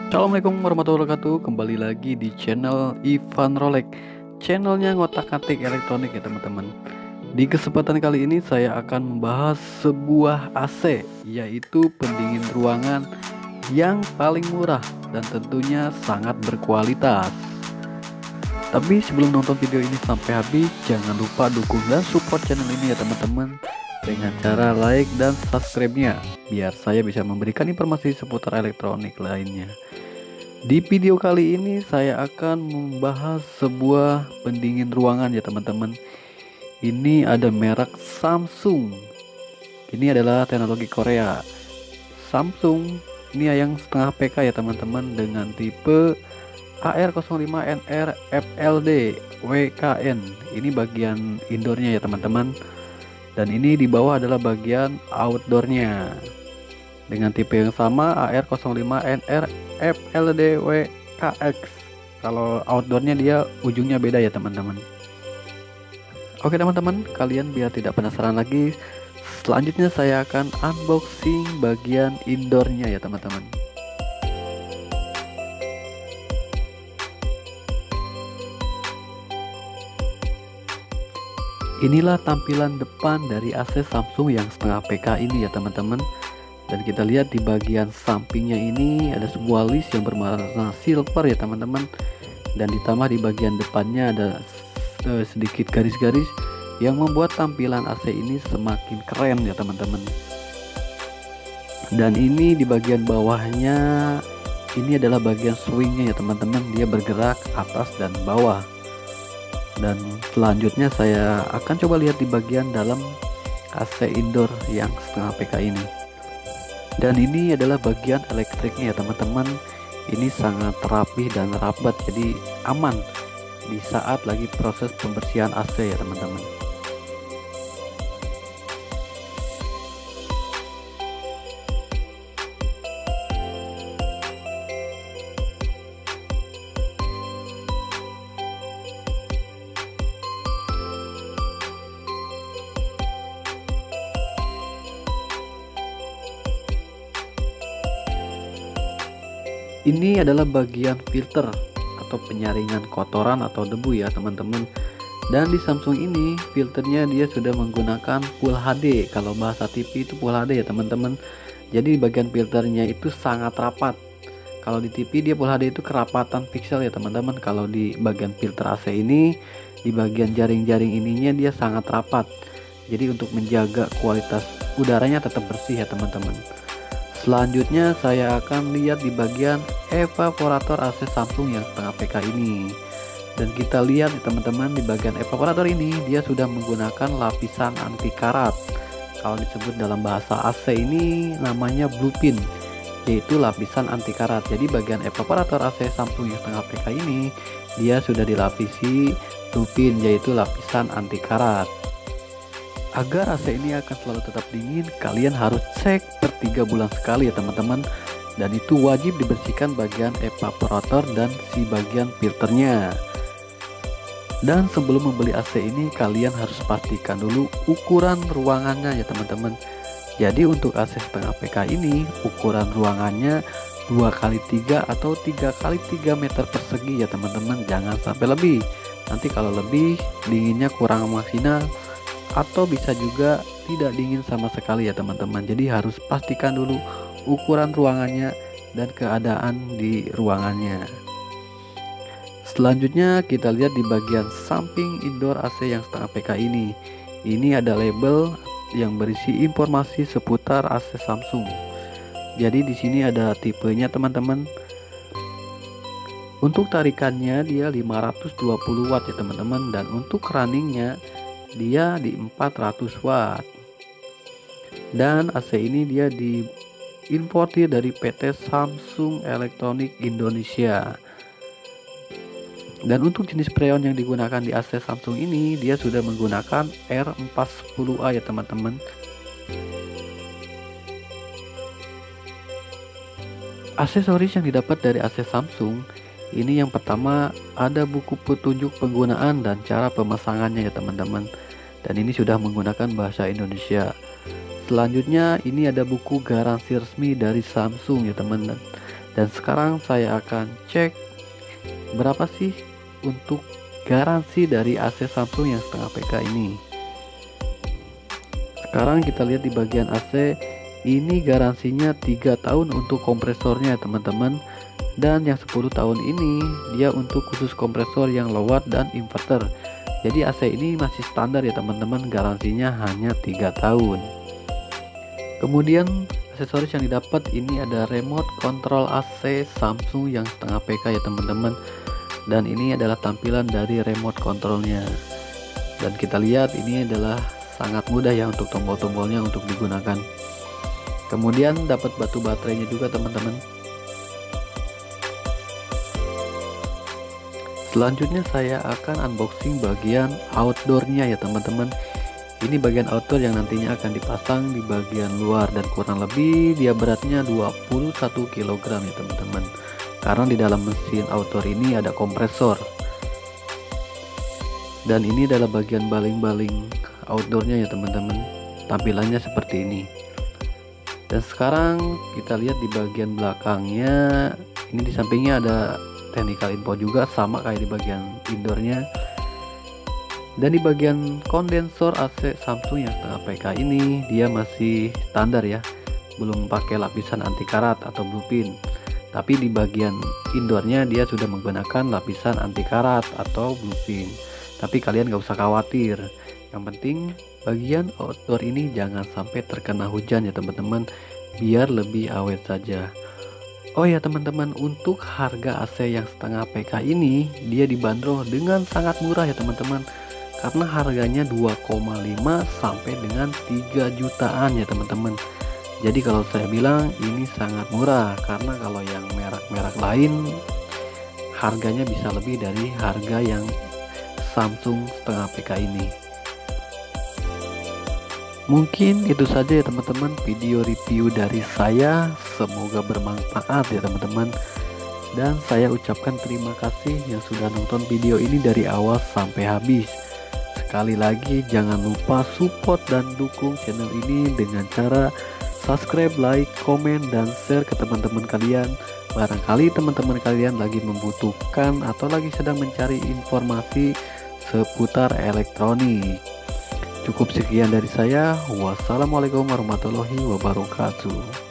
Assalamualaikum warahmatullahi wabarakatuh. Kembali lagi di channel Ivan Rolek, channelnya ngotak-ngatik elektronik ya teman-teman. Di kesempatan kali ini saya akan membahas sebuah AC, yaitu pendingin ruangan yang paling murah dan tentunya sangat berkualitas. Tapi sebelum nonton video ini sampai habis, jangan lupa dukung dan support channel ini ya teman-teman, dengan cara like dan subscribe-nya, biar saya bisa memberikan informasi seputar elektronik lainnya. Di video kali ini saya akan membahas sebuah pendingin ruangan ya teman-teman. Ini ada merek Samsung. Ini adalah teknologi Korea. Samsung ini yang setengah PK ya teman-teman, dengan tipe AR05NR FLD WKN. Ini bagian indoornya ya teman-teman. Dan ini di bawah adalah bagian outdoornya, dengan tipe yang sama AR05NR FLD WKX. Kalau outdoornya dia ujungnya beda ya teman-teman. Oke teman-teman, kalian biar tidak penasaran lagi, selanjutnya saya akan unboxing bagian indoornya ya teman-teman. Inilah tampilan depan dari AC Samsung yang setengah PK ini ya teman-teman. Dan kita lihat di bagian sampingnya ini ada sebuah list yang berwarna silver ya teman-teman. Dan ditambah di bagian depannya ada sedikit garis-garis yang membuat tampilan AC ini semakin keren ya teman-teman. Dan ini di bagian bawahnya, ini adalah bagian swingnya ya teman-teman. Dia bergerak atas dan bawah. Dan selanjutnya saya akan coba lihat di bagian dalam AC indoor yang setengah PK ini. Dan ini adalah bagian elektriknya ya teman-teman. Ini sangat rapi dan rapat, jadi aman di saat lagi proses pembersihan AC ya teman-teman. Ini adalah bagian filter atau penyaringan kotoran atau debu ya teman-teman. Dan di Samsung ini filternya dia sudah menggunakan Full HD. Kalau bahasa TV itu Full HD ya teman-teman. Jadi bagian filternya itu sangat rapat. Kalau di TV dia Full HD itu kerapatan pixel ya teman-teman. Kalau di bagian filter AC ini, di bagian jaring-jaring ininya dia sangat rapat. Jadi untuk menjaga kualitas udaranya tetap bersih ya teman-teman. Selanjutnya saya akan lihat di bagian evaporator AC Samsung yang setengah PK ini. Dan kita lihat teman-teman, di bagian evaporator ini dia sudah menggunakan lapisan anti karat. Kalau disebut dalam bahasa AC ini namanya bluepin, yaitu lapisan anti karat. Jadi bagian evaporator AC Samsung yang setengah PK ini dia sudah dilapisi bluepin, yaitu lapisan anti karat. Agar AC ini akan selalu tetap dingin, kalian harus cek per 3 bulan sekali ya teman-teman. Dan itu wajib dibersihkan bagian evaporator dan si bagian filternya. Dan sebelum membeli AC ini, kalian harus pastikan dulu ukuran ruangannya ya teman-teman. Jadi untuk AC setengah PK ini, ukuran ruangannya 2x3 atau 3x3 meter persegi ya teman-teman. Jangan sampai lebih. Nanti kalau lebih, dinginnya kurang maksimal, atau bisa juga tidak dingin sama sekali ya teman-teman. Jadi harus pastikan dulu ukuran ruangannya dan keadaan di ruangannya. Selanjutnya kita lihat di bagian samping indoor AC yang setengah PK ini. Ini ada label yang berisi informasi seputar AC Samsung. Jadi di sini ada tipenya teman-teman. Untuk tarikannya dia 520 watt ya teman-teman, dan untuk runningnya dia di 400 watt. Dan AC ini dia diimportir dari PT Samsung Elektronik Indonesia. Dan untuk jenis freon yang digunakan di AC Samsung ini, dia sudah menggunakan R410A ya teman-teman. Aksesoris yang didapat dari AC Samsung ini, yang pertama ada buku petunjuk penggunaan dan cara pemasangannya ya teman-teman. Dan ini sudah menggunakan bahasa Indonesia. Selanjutnya ini ada buku garansi resmi dari Samsung ya teman-teman. Dan sekarang saya akan cek berapa sih untuk garansi dari AC Samsung yang setengah PK ini. Sekarang kita lihat di bagian AC, ini garansinya 3 tahun untuk kompresornya teman-teman. Dan yang 10 tahun ini dia untuk khusus kompresor yang low watt dan inverter. Jadi AC ini masih standar ya teman-teman, garansinya hanya 3 tahun. Kemudian aksesoris yang didapat ini ada remote control AC Samsung yang setengah PK ya teman-teman. Dan ini adalah tampilan dari remote controlnya. Dan kita lihat ini adalah sangat mudah ya untuk tombol-tombolnya untuk digunakan. Kemudian dapat batu baterainya juga teman-teman. Selanjutnya saya akan unboxing bagian outdoornya ya teman-teman. Ini bagian outdoor yang nantinya akan dipasang di bagian luar, dan kurang lebih dia beratnya 21 kg ya teman-teman. Karena di dalam mesin outdoor ini ada kompresor. Dan ini adalah bagian baling-baling outdoornya ya teman-teman, tampilannya seperti ini. Dan sekarang kita lihat di bagian belakangnya, ini di sampingnya ada technical info juga sama kayak di bagian indoornya. Dan di bagian kondensor AC Samsung yang setengah PK ini dia masih standar ya, belum pakai lapisan anti karat atau bluepin. Tapi di bagian indoornya dia sudah menggunakan lapisan anti karat atau bluepin. Tapi kalian gak usah khawatir, yang penting bagian outdoor ini jangan sampai terkena hujan ya teman-teman, biar lebih awet saja. Oh ya teman-teman, untuk harga AC yang setengah PK ini dia dibanderol dengan sangat murah ya teman-teman, karena harganya 2,5 sampai dengan 3 jutaan ya teman-teman. Jadi kalau saya bilang ini sangat murah, karena kalau yang merek-merek lain harganya bisa lebih dari harga yang Samsung setengah PK ini. Mungkin itu saja ya teman-teman video review dari saya, semoga bermanfaat ya teman-teman. Dan saya ucapkan terima kasih yang sudah nonton video ini dari awal sampai habis. Sekali lagi jangan lupa support dan dukung channel ini dengan cara subscribe, like, komen, dan share ke teman-teman kalian. Barangkali teman-teman kalian lagi membutuhkan atau lagi sedang mencari informasi seputar elektronik. Cukup sekian dari saya. Wassalamualaikum warahmatullahi wabarakatuh.